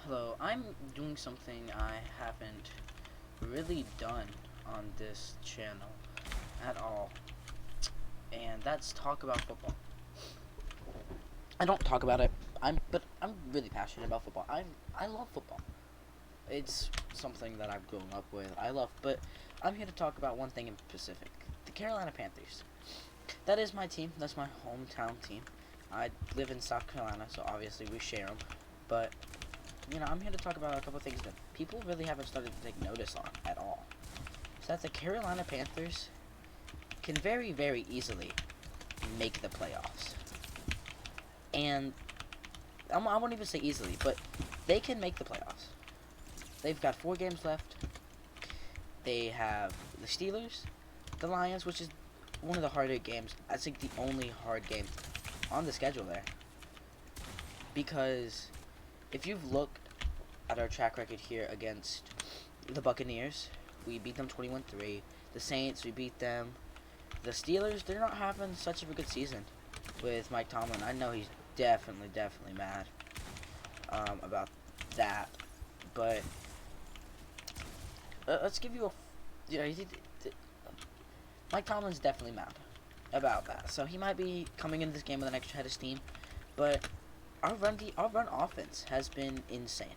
Hello, I'm doing something I haven't really done on this channel at all, and that's talk about football. I don't talk about it, but I'm really passionate about football. I love football. It's something that I've grown up with. I love, but I'm here to talk about one thing in specific: the Carolina Panthers. That is my team. That's my hometown team. I live in South Carolina, so obviously we share them, but I'm here to talk about a couple things that people really haven't started to take notice on at all. So that the Carolina Panthers can very, very easily make the playoffs. And I won't even say easily, but they can make the playoffs. They've got 4 games left. They have the Steelers, the Lions, which is one of the harder games. I think the only hard game on the schedule there. Because if you've looked at our track record here against the Buccaneers, we beat them 21-3. The Saints, we beat them. The Steelers, they're not having such of a good season with Mike Tomlin. I know he's definitely mad about that. But let's give you a... Mike Tomlin's definitely mad about that. So he might be coming into this game with an extra head of steam. But our run offense has been insane.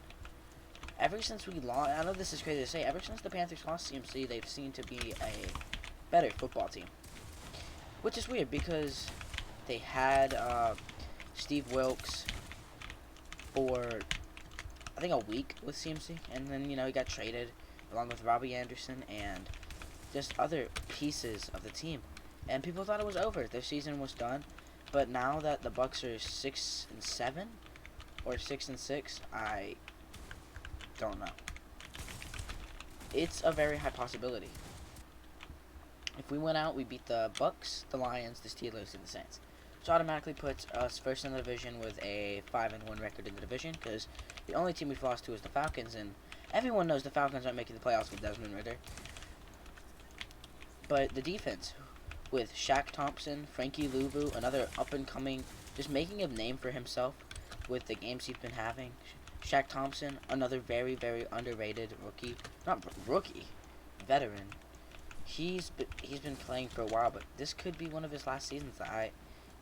Ever since we lost, I know this is crazy to say, ever since the Panthers lost CMC, they've seemed to be a better football team. Which is weird because they had Steve Wilkes for, I think, a week with CMC. And then, he got traded along with Robbie Anderson and just other pieces of the team. And people thought it was over. Their season was done. But now that the Bucks are 6-7 or 6-6, I don't know. It's a very high possibility. If we went out, we beat the Bucks, the Lions, the Steelers, and the Saints, which automatically puts us first in the division with a 5-1 record in the division. Because the only team we've lost to is the Falcons, and everyone knows the Falcons aren't making the playoffs with Desmond Ridder. But the defense, with Shaq Thompson, Frankie Louvu, another up-and-coming, just making a name for himself with the games he's been having. Shaq Thompson, another very, very underrated rookie. Not rookie, veteran. He's been playing for a while, but this could be one of his last seasons. I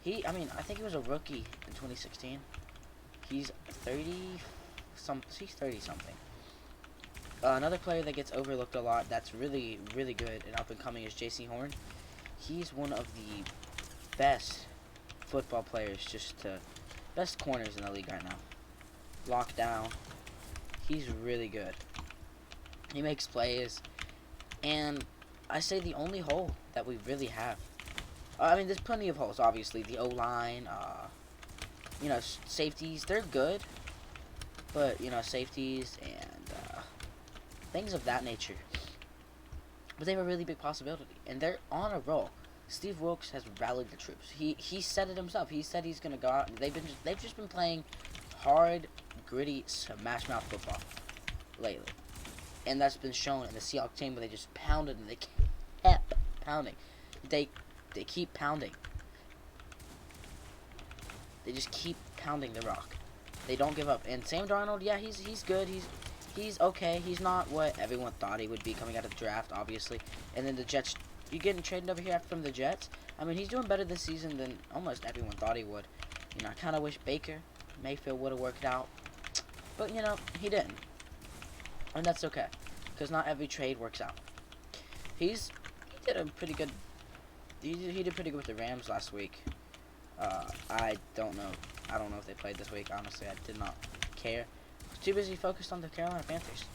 think he was a rookie in 2016. He's 30-something. Another player that gets overlooked a lot that's really, really good and up-and-coming is J.C. Horn. He's one of the best football players, best corners in the league right now. Lockdown. He's really good. He makes plays. And I say the only hole that we really have. There's plenty of holes, obviously. The O-line, safeties, they're good. But, safeties and things of that nature. But they have a really big possibility, and they're on a roll. Steve Wilkes has rallied the troops. He said it himself. He said he's gonna go out. They've just been playing hard, gritty, smash mouth football lately, and that's been shown in the Seahawks game where they just pounded and they kept pounding. They keep pounding. They just keep pounding the rock. They don't give up. And Sam Darnold, yeah, he's good. He's okay. He's not what everyone thought he would be coming out of the draft, obviously. And then the Jets, you getting traded over here from the Jets? He's doing better this season than almost everyone thought he would. I kind of wish Baker Mayfield would have worked out. But, he didn't. And that's okay. Because not every trade works out. He did pretty good with the Rams last week. I don't know. I don't know if they played this week. Honestly, I did not care. Too busy focused on the Carolina Panthers.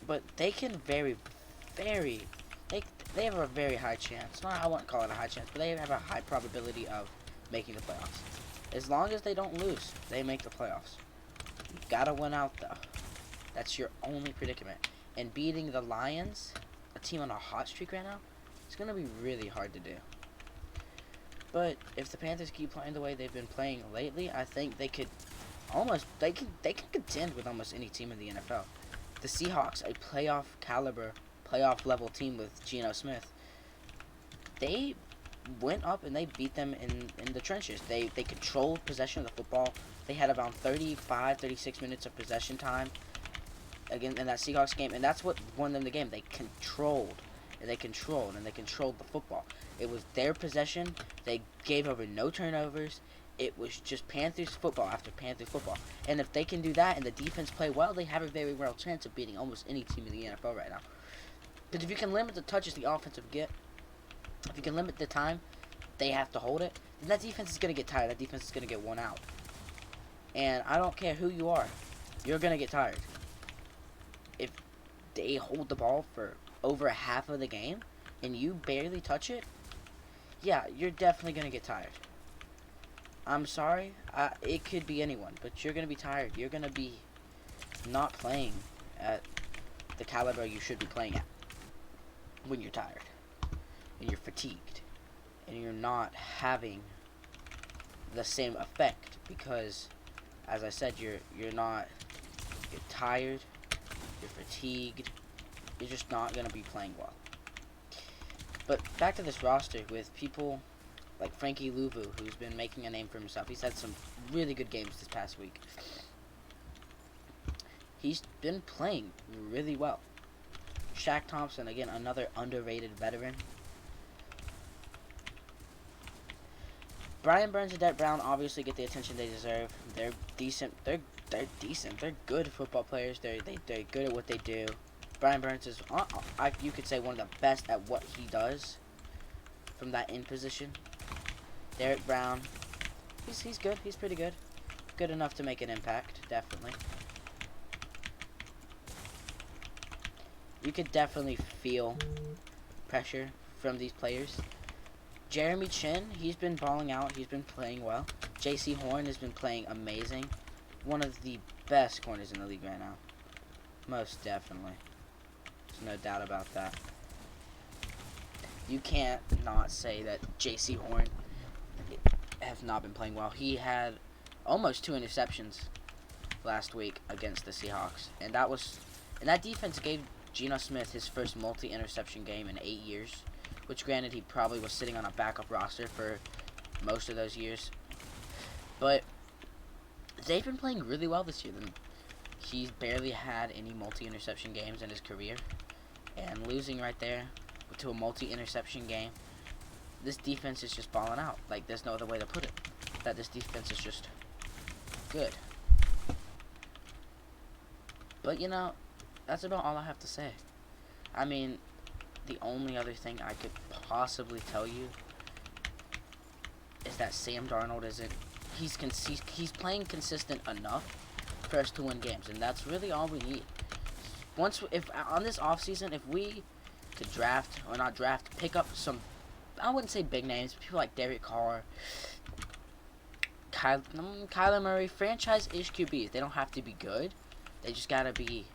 But they can they have a very high chance. I wouldn't call it a high chance, but they have a high probability of making the playoffs. As long as they don't lose, they make the playoffs. You gotta win out though. That's your only predicament. And beating the Lions, a team on a hot streak right now, it's gonna be really hard to do. But if the Panthers keep playing the way they've been playing lately, I think they can contend with almost any team in the NFL. The Seahawks, a playoff level team with Geno Smith, they went up and they beat them in the trenches. They controlled possession of the football. They had around 35, 36 minutes of possession time again in that Seahawks game, and that's what won them the game. They controlled, and they controlled, and they controlled the football. It was their possession. They gave over no turnovers. It was just Panthers football after Panthers football. And if they can do that and the defense play well, they have a very real chance of beating almost any team in the NFL right now. Because if you can limit the touches the offensive get, if you can limit the time they have to hold it, then that defense is going to get tired. That defense is going to get worn out. And I don't care who you are, you're going to get tired. If they hold the ball for over a half of the game and you barely touch it, yeah, you're definitely going to get tired. I'm sorry, it could be anyone, but you're going to be tired. You're going to be not playing at the caliber you should be playing at when you're tired and you're fatigued and you're not having the same effect because, as I said, you're tired, you're fatigued, you're just not going to be playing well. But back to this roster with people like Frankie Louvu, who's been making a name for himself. He's had some really good games this past week. He's been playing really well. Shaq Thompson, again, another underrated veteran. Brian Burns and Dett Brown obviously get the attention they deserve. They're decent. They're decent. They're good football players. They're good at what they do. Brian Burns is, you could say, one of the best at what he does from that end position. Derek Brown, he's good. He's pretty good. Good enough to make an impact, definitely. You could definitely feel pressure from these players. Jeremy Chin, he's been balling out. He's been playing well. J.C. Horn has been playing amazing. One of the best corners in the league right now. Most definitely. There's no doubt about that. You can't not say that J.C. Horn have not been playing well. He had almost 2 interceptions last week against the Seahawks. And that defense gave Geno Smith his first multi-interception game in 8 years. Which, granted, he probably was sitting on a backup roster for most of those years. But they've been playing really well this year. He's barely had any multi-interception games in his career. And losing right there to a multi-interception game, this defense is just balling out. Like, there's no other way to put it. That this defense is just good. But, that's about all I have to say. I mean, the only other thing I could possibly tell you is that Sam Darnold isn't... He's playing consistent enough for us to win games, and that's really all we need. If on this offseason, if we could draft, or not draft, pick up some, I wouldn't say big names, people like Derek Carr, Kyler Murray, franchise-ish QBs. They don't have to be good. They just gotta be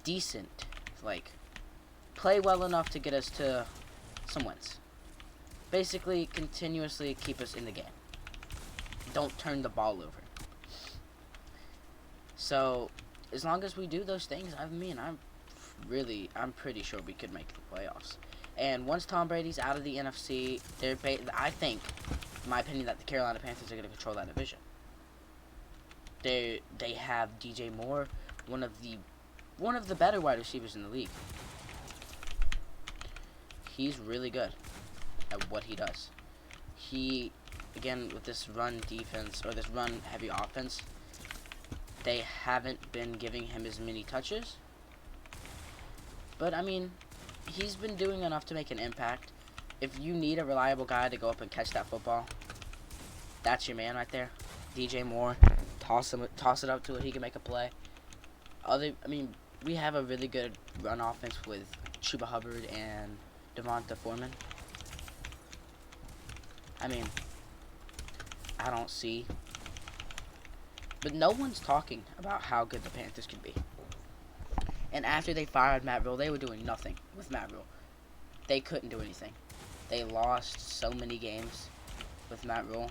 decent. Like, play well enough to get us to some wins. Basically, continuously keep us in the game. Don't turn the ball over. So, as long as we do those things, I'm pretty sure we could make the playoffs. And once Tom Brady's out of the NFC, I think, in my opinion, that the Carolina Panthers are going to control that division. They have DJ Moore, one of the better wide receivers in the league. He's really good at what he does. He, again, with this run defense, or this run-heavy offense, they haven't been giving him as many touches. But, I mean, he's been doing enough to make an impact. If you need a reliable guy to go up and catch that football, that's your man right there. DJ Moore, toss it up to it, he can make a play. We have a really good run offense with Chuba Hubbard and Devonta Foreman. I don't see. But no one's talking about how good the Panthers can be. And after they fired Matt Rule, they were doing nothing with Matt Rule. They couldn't do anything. They lost so many games with Matt Rule.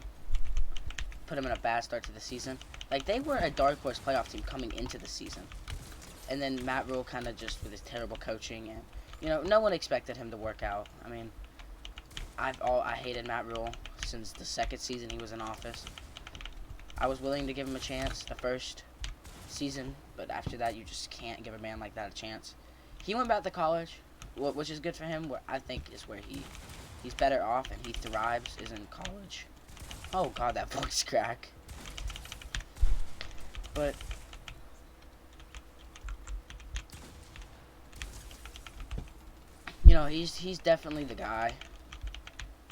Put them in a bad start to the season. Like, they were a dark horse playoff team coming into the season. And then Matt Rule kind of just with his terrible coaching and, no one expected him to work out. I hated Matt Rule since the second season he was in office. I was willing to give him a chance the first season, but after that, you just can't give a man like that a chance. He went back to college, which is good for him. Where I think is where he's better off and he thrives is in college. Oh God, that voice crack. But you know, he's definitely the guy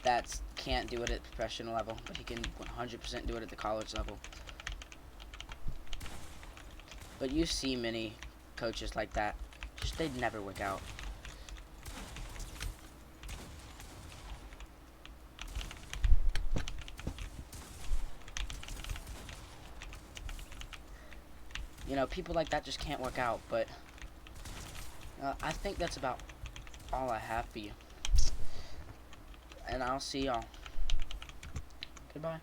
that can't do it at professional level, but he can 100% do it at the college level. But you see many coaches like that, just they'd never work out. You know, people like that just can't work out, but I think that's about all I have for you. And I'll see y'all. Goodbye.